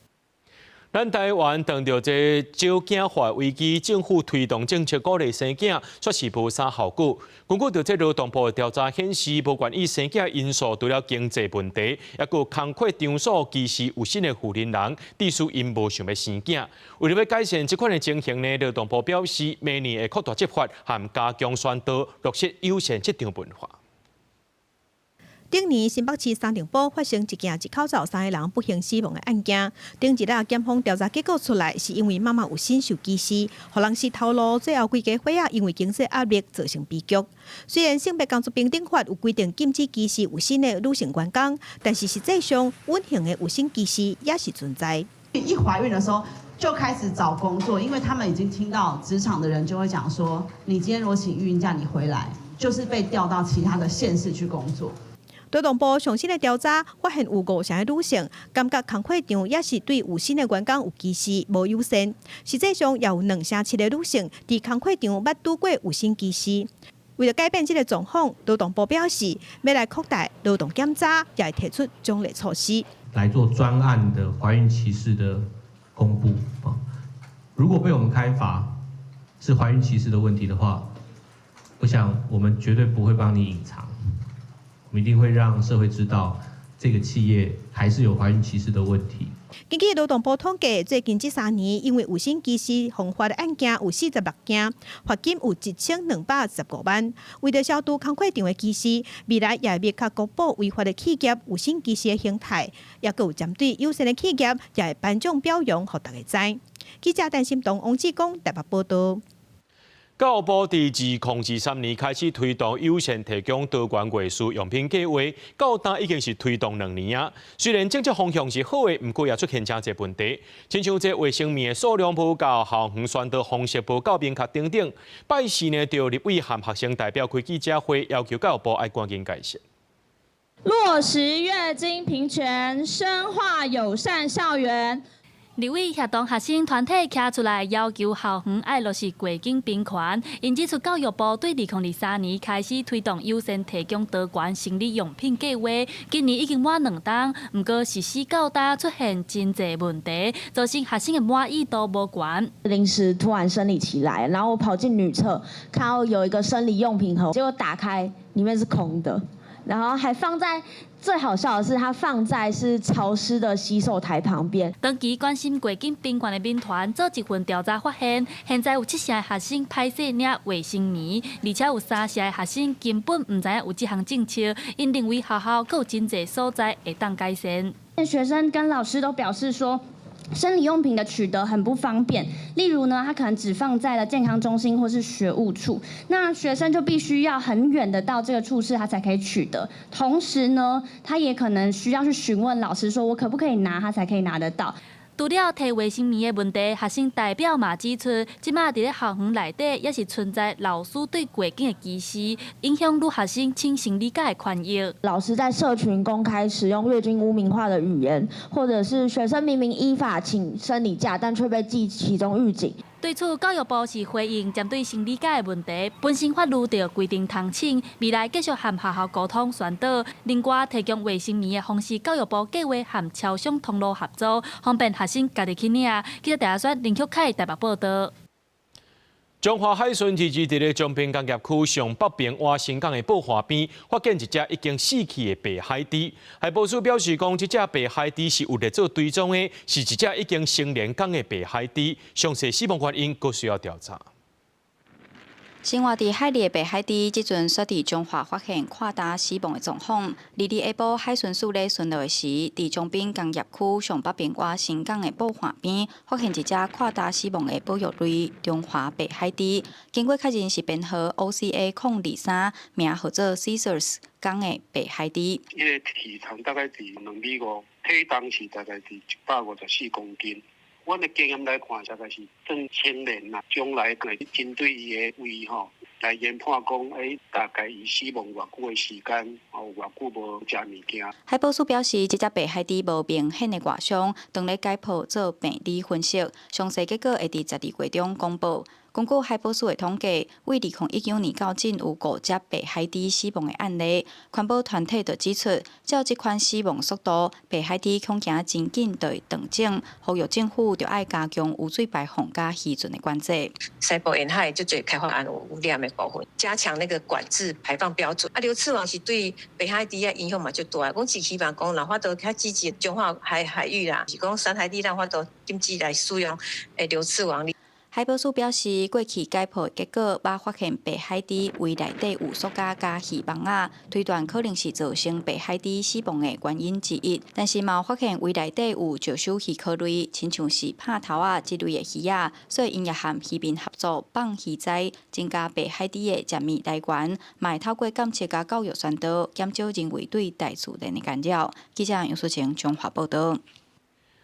咱台湾碰到这少囝化危机，政府推动政策鼓励生囝，却是无啥效果。根据着这劳动部的调查显示，无愿意生囝因素除了经济问题，也有工课场所技师有心的妇人人，致使因无想要生囝。为了要改善这款的情形呢，劳动部表示，明年会扩大执法和加强宣导，落实友善职场文化。顶年新北市三重埔发生一件一口罩3个人不幸死亡的案件。顶一日检方调查结果出来，是因为妈妈有心受技师，互人士透露，最后规家伙仔因为经济压力造成悲剧。虽然性别工作平等法有规定禁止技师有薪的女性员工，但是实际上稳定的有薪技师也是存在。一怀孕的时候就开始找工作，因为他们已经听到职场的人就会讲说，你今天如果请孕假你回来，就是被调到其他的县市去工作。劳动部上新的调查发现，有5成的女性感觉工课场也是对有薪的员工有歧视、无优先。实际上，也有2成7的女性伫工课场捌拄过有薪歧视。为了改变这个状况，劳动部表示，要来扩大劳动检查，也会提出奖励措施，来做专案的怀孕歧视的公布。如果被我们开罚是怀孕歧视的问题的话，我想我们绝对不会帮你隐藏。我们一定会让社会知道，这个企业还是有怀孕歧视的问题。根据劳动部统计，最近这3年，因为有薪技师犯法的案件有46件，罚金有1215万。为了消除工课场的技师，未来也会密确国违法的企业有薪技师的形态，也有针对优秀的企业，也会颁奖表扬，让大家知。记者陈心东、王志光台北报道。教育部自2023年开始推动友善提供多元艺术用品计划，到今已经是推动2年啊。虽然政策方向是好的，不过也出现真侪问题，亲像这卫生棉的数量不够，校园宣导方式不够明确等等。拜四呢，就立委和学生代表开记者会，要求教育部爱赶紧改善。落实月经平权，深化友善校园。立委协同学生团体站出来，要求校园爱落实过境平权。因指出，教育部对2023年开始推动优先提供多元生理用品计划，今年已经满2档，不过实施到今出现真侪问题，造成学生的满意度无悬。临时突然生理期来，然后我跑进女厕，看到有一个生理用品盒，结果打开里面是空的。然后还放在，最好笑的是，它放在是潮湿的洗手台旁边。长期关心过境平权的民团做一份调查发现，现在有7成的学生歹势领卫生棉，而且有3成的学生根本唔知影有这项政策，因认为学校还有真侪所在会当改善。学生跟老师都表示说，生理用品的取得很不方便，例如呢，它可能只放在了健康中心或是学务处，那学生就必须要很远的到这个处室，他才可以取得。同时呢，他也可能需要去询问老师，说我可不可以拿，他才可以拿得到。除了提卫生棉的问题，学生代表嘛指出，即马伫咧校园内底也是存在老师对过境的歧视，影响女学生亲身理解的权益。老师在社群公开使用月经污名化的语言，或者是学生明明依法请生理假，但却被记其中预警。对此，教育部是回应针对心理假的问题，本身法律就规定通请，未来继续和学校沟通宣导，另外提供卫生棉的方式，教育部计划和超商通路合作，方便学生家己去领。记者台选林旭凯台北报道。中华海巡日伫咧中滨工业区上北边挖新港的宝华边，发现一只已经死去的白海猪。海保署表示讲，这只白海猪是有咧做追踪的，是一只已经成年港的白海猪。详细死亡原因佫需要调查。生活伫海里的白海猪，即阵却伫中华发现扩大死亡的状况。日下晡，海巡署咧巡逻时，伫中滨工业区上北边外新港的宝华边，发现一只扩大死亡的保育类中华白海猪。经过确认是编号 OCA-023，名号做 Caesars 港的白海猪。伊个体长大概伫2米5，体重是大概伫154公斤。阮的经验来看，大概是正成年啦，将来会针对伊的胃来研判讲，大概伊死亡偌久的时间，偌久无食物件。海保署表示，这只白海猪无明显的外伤，当咧解剖做病理分析，详细结果会伫12月中公布。根据海保署的统计，为2019年到今有5只白海猪死亡的案例，环保团体就指出，照这款死亡速度，白海猪恐行真紧就会断种，呼吁政府就要加强污水排放加渔船的管制。西部沿海就最开发案有污染的部分，加强那个管制排放标准。流刺网是对白海猪的影响嘛就大，讲是希望讲让法度较积极中华海域啦，是讲山海地让法度禁止来使用流刺网。海保署表示，过去解剖的结果，捌发现白海猪胃内底有塑胶加鱼网仔，推断可能是造成白海猪死亡的原因之一。但是嘛，发现胃内底有石首鱼壳类，亲像是拍头啊这类的鱼仔，所以因也和渔民合作放鱼仔，增加白海猪的食物来源，嘛会透过监测加教育宣导，减少人为对大自然的干扰。记者杨淑晴中华报道。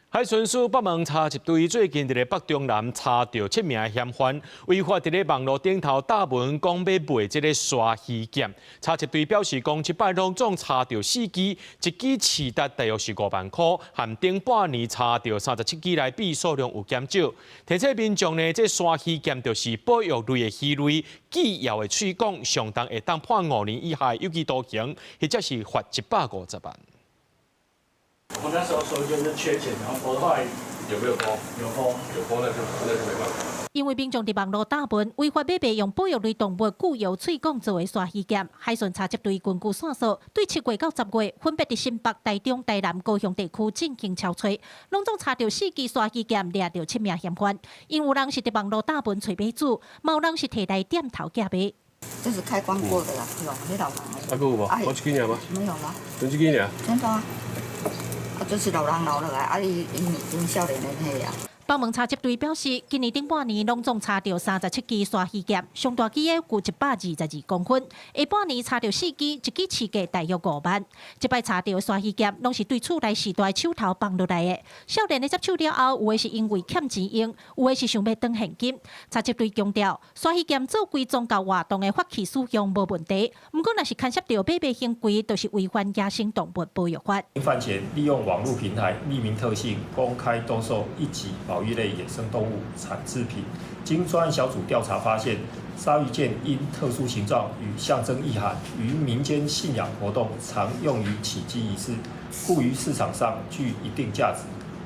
海巡署北门查缉队最近伫咧北中南查到7名嫌犯，违法伫咧网络顶头打文讲要卖这个刷鱼剑。查缉队表示讲，这摆拢总查到4支，一支市值大约是5万块，和顶半年查到37支来比，数量有减少。提醒民众呢，这刷鱼剑就是保育类的鱼类，既要的推广，上当会当判5年以下有期徒刑，或者是罚150万。我那时候手就是缺钱，然后我后来有没有包？有包，那就没办法。因为民众伫网络打文违法买卖用保育类动物固有喙管作为刷鱼剑，海巡查缉队根据线索，对7月到10月分别伫新北、台中、台南、高雄地区进行敲找，拢总查到4支刷鱼剑，掠到7名嫌犯。因有人是伫网络打文找买主，嘛有人是摕来店头价卖。这是开光过的啦，有没老人？还有无？好几年吗？没有啦。就几年？真的啊。就是老人留落来，伊少年人迄啊。北门查缉队表示，今年顶半年拢总查到37支刷鱼剑，上大支的有122公分；下半年查到4支，一支市价大约5万。这摆查到的刷鱼剑，拢是对厝内时代手头放落来的。少年的接手了后，有的是因为欠钱用，有的是想要转现金。查缉队强调，刷鱼剑做规宗教活动的法器使用无问题，不过若是牵涉到买卖行为，就是违反野生动物保育法。犯前利用网络平台匿名特性公开兜售一级保育类野生动物产制品，经专案小组调查发现，鲨鱼剑因特殊形状与象征意涵，于民间信仰活动常用于起乩仪式，故于市场上具一定价值，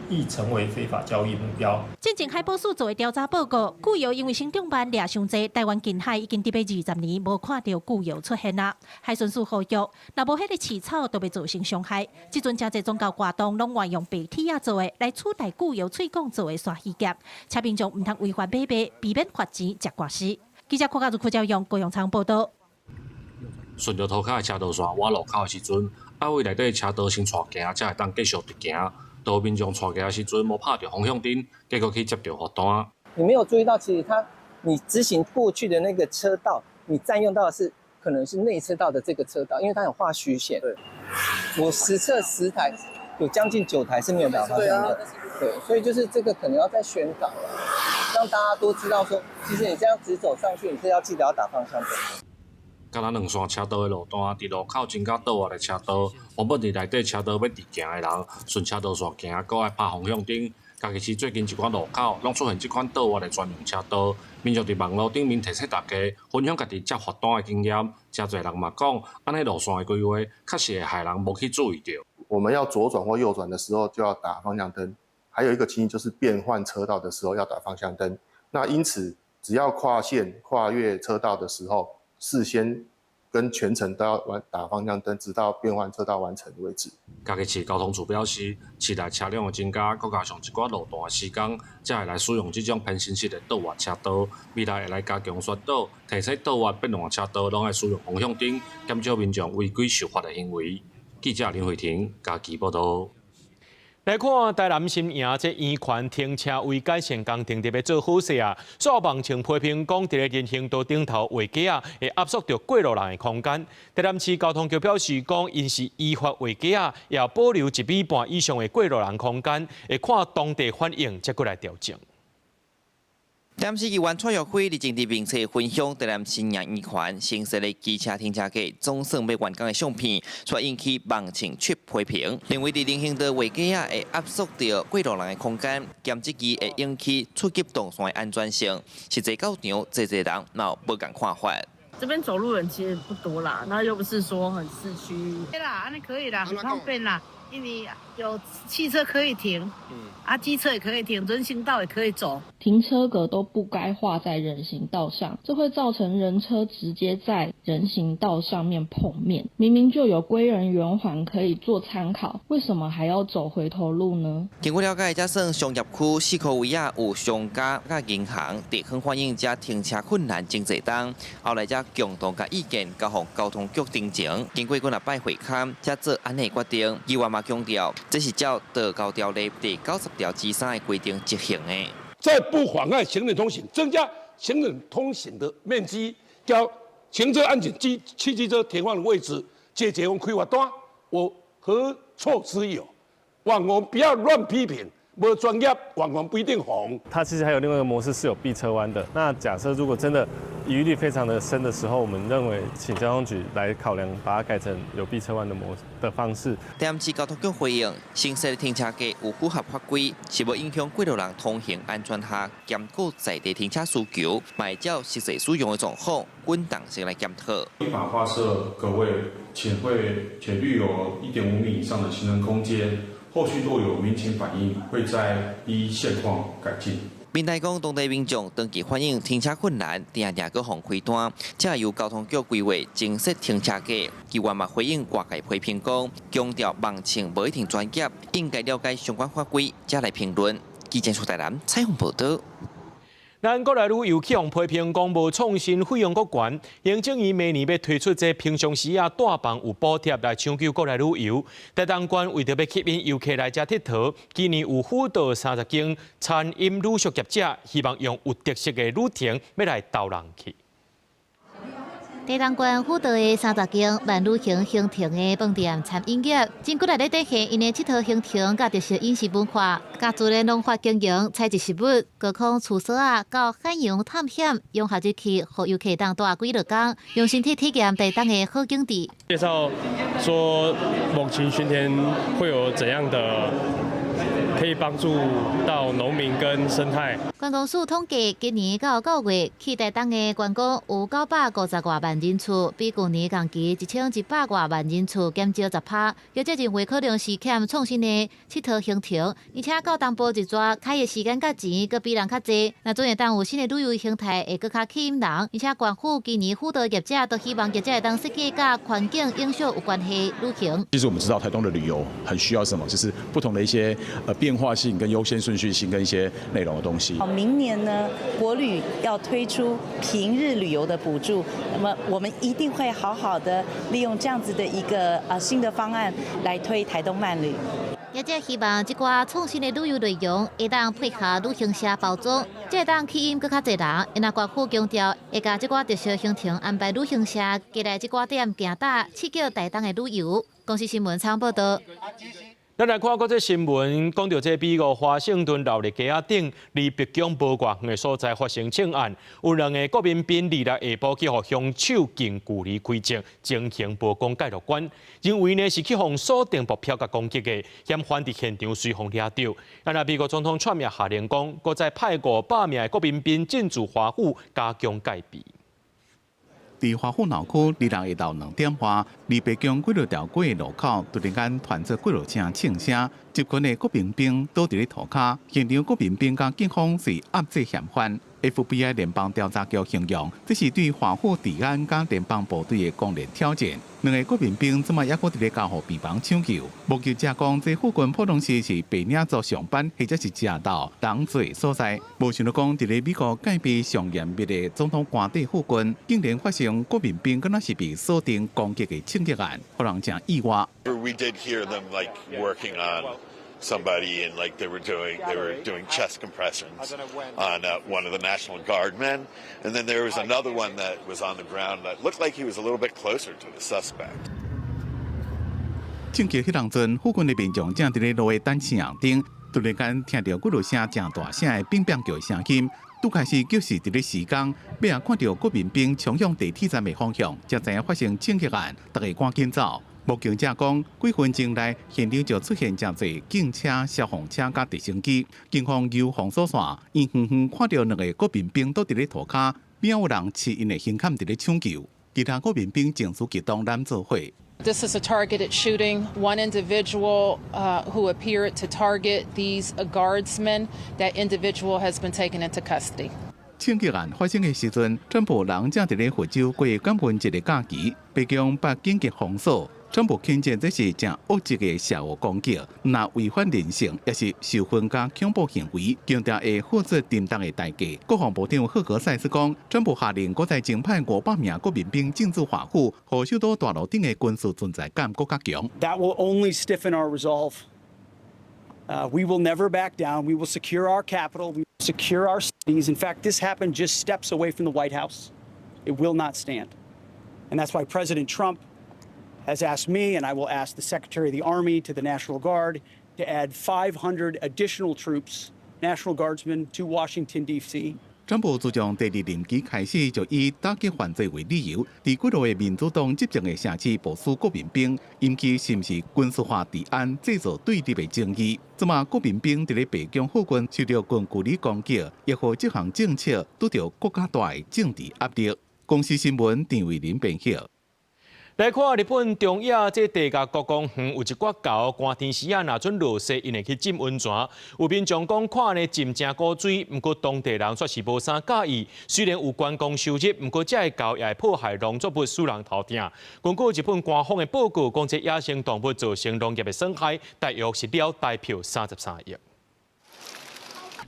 易成为非法交易目标。进前海保署做的调查报告，固有因为行动班掠伤济，台湾近海已经伫要20年无看到固有出现啦。海巡署呼吁，若无迄个饲草，都会造成伤害。即阵真侪宗教活动拢愿用白铁做的来取代固有喙管做的刷鱼剑，请民众唔通违法买卖，避免罚钱食官司。记者柯家族赵用高雄仓报道。顺着涂骹的车道线挖路口的时阵，爱为内底车道先带行，才会当继续直行。多民众带行的时阵，无拍到方向灯，结果去接到罚单。你没有注意到，其实你直行过去的那个车道，你占用到的是可能是内车道的这个车道，因为它有画虚线。对，我实测10台，有将近9台是没有打方向的。对，所以就是这个可能要再宣导了，让大家都知道说，其实你这样直走上去，你是要记得要打方向灯。敢若2线车道的路段，伫路口增加倒弯的车道，原本伫内底车道要直行的人，顺车道线行，搁爱拍方向灯，嘉义市最近一寡路口拢出现这款倒弯的专用车道，民众伫网络顶面提醒大家分享家己接罚单的经验。真侪人嘛讲，安尼路线的规划确实会害人无去注意到。我们要左转或右转的时候就要打方向灯，还有一个情形就是变换车道的时候要打方向灯。那因此，只要跨线、跨越车道的时候，事先跟全程都要打方向灯，直到变换车道完成为止。嘉义市交通处表示，期待车辆的增加，再加上一寡路段的施工，才会来使用这种偏新式的倒弯车道。未来会来加强宣导，提醒倒弯变换车道拢爱使用方向灯，减少民众违规守法的行为。记者林慧婷，嘉义报道。来看台南新营这圆环停车位改善工程特别做好势啊！所有网情批评讲，伫咧人行道顶头画架啊，会压缩到过路人的空间。台南市交通局表示讲，因是依法画架啊，也要保留1米半以上的过路人空间，会看当地反应再过来调整。台南市议员蔡玉辉日前伫并且分享台南新营圆环新设的机车停车格总算要完工的相片，却引起网情出批评，认为伫人行道画架会压缩到过路人的空间，兼这机会引起触及动线的安全性，实际到场侪人闹不敢看法。这边走路人其实不多啦，那又不是说很市区。对啦，安尼可以啦，很方便啦，因为有汽车可以停，机车也可以停，人行道也可以走。停车格都不该画在人行道上，这会造成人车直接在人行道上面碰面。明明就有归人圆环可以做参考，为什么还要走回头路呢？经过了解，这算商业区4块位啊，有商家甲银行地方反映，这停车困难真侪档。后来这共同甲意见交予交通局定情，经过几摆会勘，才做安尼决定。议员嘛强调，这是照道交条例第90条之3的规定执行的。在不妨碍行人通行，增加行人通行的面积，叫行车安检汽机车停放的位置，解决开罚单，我何错之有？网红不要乱批评。无专业，网红不一定红。它其实还有另外一个模式是有避车弯的。那假设如果真的疑虑非常的深的时候，我们认为请交通局来考量，把它改成有避车弯的方式。台南市交通局回应，新设的停车格有符合法规，是无影响过路人通行安全下，兼顾在地停车需求，买照实际使用的状况，均当性来检讨。依法划设各位且绿有1.5米以上的行人空间。后续若有民情反映，会再依现况改进。民代讲，当地民众登记反映停车困难，定定搁放开单，才由交通局规划增设停车格。议员嘛回应外界批评讲，强调网情无一定专业，应该了解相关法规，才来评论。记者苏台南采访报道。咱国内旅游气象批评讲无创新，费用阁悬。行政院明年要推出这平常时大房有补贴来抢救国内旅游。台东县为着要吸引游客来遮佚佗，今年有辅导30间餐饮旅宿业者，希望用有特色的旅程要来逗人去。台东县辅导的30间慢旅行形成的饭店餐饮业，真骨力咧体现因的佚佗行程甲特色饮食文化，加自然农法经营，采集食物，高空厨师到海洋探险，用夏日去，互游客当待几日天，用身体体验台东的好景地。介绍说，猛禽巡田会有怎样的？可以帮助到农民跟生态。观光署统计，今年到9月去台东的观光有950多万人次，比去年同期1100多万人次减少10%。有这认为可能是欠创新的佚佗行程，而且到东部一抓开业时间较钱，佮比人较济。那总会当有新的旅游形态，会更加吸引人。而且县府今年辅导业者都希望业者会当设计甲环境影响有关系旅行。其实我们知道台东的旅游很需要什么，就是不同的一些变化性跟优先顺序性跟一些内容的东西。明年呢，国旅要推出平日旅游的补助，那么我们一定会好好的利用这样子的一个新的方案来推台东慢旅。业者希望这寡创新的旅游内容会当配合旅行社包装，才会当吸引更较侪人。因为县府强调，会将这寡特色行程安排旅行社加来这寡点行搭，刺激台东的旅游。公司新闻参报道。咱来看国际新闻，讲到这美国华盛顿闹热街仔顶，离北京无远远的所在发生枪案，有2个国民兵2日下晡去互凶手近距离开枪，情形无讲介乐观。认为呢是去互锁定目标甲攻击的，嫌犯伫现场随风掠着。那美国总统出面下令讲，搁再派500名的国民兵进驻华府，加强戒备。伫华府闹区，2日下昼2点外，离北京几多条街的路口，突然间传出几多声枪声，集群的国民兵倒伫咧涂骹，现场国民兵甲警方是压制嫌犯。FBI 联邦调查局形容，这是对华府治安甲联邦部队的公然挑战。2个国民兵即卖还阁伫咧交互病房抢救。目击者讲，这附近可能是白领族上班或者是食到人多所在。无想到讲，伫咧美国戒备上严密的总统官邸附近，竟然发生国民兵敢若是被锁定攻击的枪击案，互人真意外。We did hear them like working on somebody and like they were doing chest compressions on one of the National Guard men, and then there was another one that was on the ground that looked like he was a little bit closer to the suspect. 枪击迄当阵，附近的民众正伫咧路的等车行顶，突然间听到几多声正大声的乒乓叫的声音，拄开始就是伫咧施工，尾啊看到国民兵冲向地铁站的方向，才知影发生枪击案，大家赶紧走。目击者讲，几分钟内现场就出现真侪警车、消防车甲直升机，警方由防锁线，远远看到2个国民兵倒伫咧涂骹，边有人持因的胸坎伫咧抢救，其他国民兵情绪激动揽做伙。This is a targeted shooting. One individual who appeared to target these guardsmen, that individual has been taken into custody. 枪击案发生的时阵，川普人正伫咧佛州过感恩节的假期，北京把紧急封锁。川普谴责这是正恶质的社会攻击，若违反人性，也是受分加恐怖行为，强调会负责承担的代价。国防部长赫格塞斯讲，川普下令，搁再增派500名国民兵进驻华府，互首都大楼顶的军事存在感更加强。That will only stiffen our resolve. We will never back down. We will secure our capital. We will secure our cities. In fact, this happened just steps away from the White House. It will not stand. And that's why President Trump has asked me, and I will ask the Secretary of the Army to the National Guard, to add 500 additional troops, National Guardsmen, to Washington, D.C. 川普自从第2任期开始，就以打击犯罪为理由，伫几多个民主党执政的城市部署国民兵，引起是毋是军事化治安制造对立的争议。即马国民兵伫咧北京附近受到近距离攻击，亦互这项政策拄到国家大的政治压力。公司新闻张伟林编写。来看日本中野这地甲国公园有一挂高寒天时啊，若准落雪，因会去浸温泉。有民众讲看呢浸真古水，毋过当地人却是无啥介意。虽然有观光收入，毋过这个高也会破坏农作物，使人头疼。根据日本官方的报告，讲这野生动物造成农业的损害，大约是了大票33亿。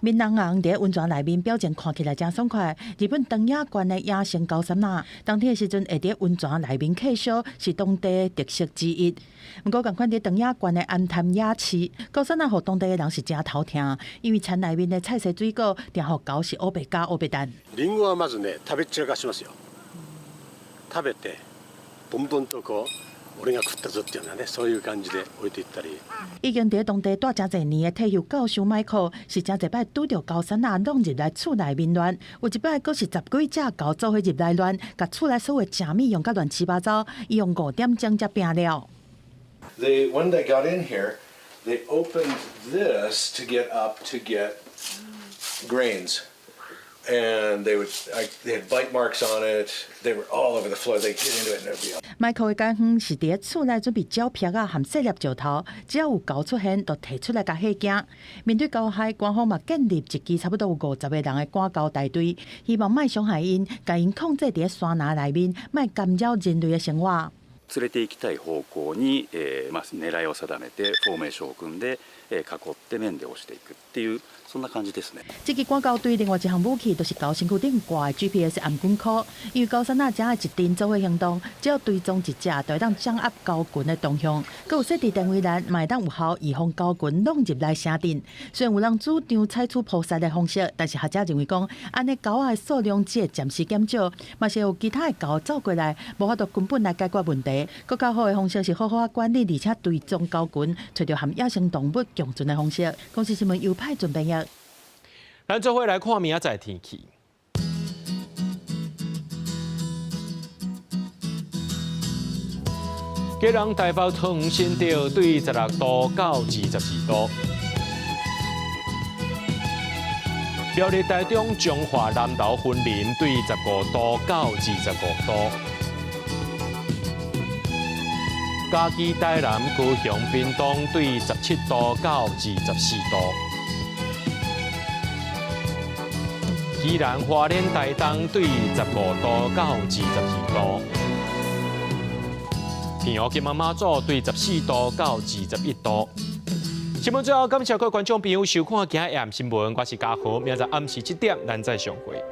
闽南人伫温泉内面表现看起来真爽快。日本东野县的野生高山呐，冬天的时阵会伫温泉内面客烧，是当地特色之一。不过，共款伫东野县的安潭野市，高山呐，互当地的人是真头疼，因为田内面的菜色水果，定互狗是乌白加乌白蛋。リンゴはまずね食べ散らかしますよ。食べてボンボンとこう。俺が食ったぞっていうね、そういう感じで置いていったり。已经伫当地住真侪年的退休教授迈克，是真侪摆拄着高山啊，弄入来厝内面乱。有一摆阁是10几只狗做伙入来乱，甲厝内所有食物用甲乱七八糟，伊用5点钟才拼了。When they got in here, they opened this to get up to get grains. And they had bite marks on it. They were all over the floor. They get into it and everything. 迈克的工园是伫厝内准备鸟皮啊，含细粒石头，只要有狗出现，就摕出来甲吓惊。面对狗害，官方嘛建立一支差不多有50个人的赶狗大队，希望莫伤害因，甲因控制伫山林内面，莫干扰人类的生活。連れて行きたい方向に、狙いを定めてフォーメーションを組んで、囲って面で押していくっていうそんな感じですね。这支赶狗队另外一项武器就是狗身躯顶挂的 GPS 暗管箍，因为高山仔只的一阵做伙行动，只要追踪一只，就会当掌握狗群的动向。佮有设置定位栏，嘛会当有效预防狗群弄入来城镇。虽然有人主张采取扑杀的方式，但是学者认为讲，安尼狗仔的数量只会暂时减少，嘛是有其他的狗走过来，无法度根本来解决问题。题。更较好的方式是好好管理，而且对中高群找到和野生动物共存的方式。公司新闻优派准备呀。咱做伙来看明仔载天气。基隆台北同新潮对16度到22度。苗栗台中彰化南投云林对15度到25度。嘉义台南高雄屏东对17度到24度。宜兰花莲台东对15度到22度。平湖金门马祖对14度到21度。新闻最后，感谢各位观众朋友收看今日暗新闻，我是嘉豪，明仔暗时7点咱再相会。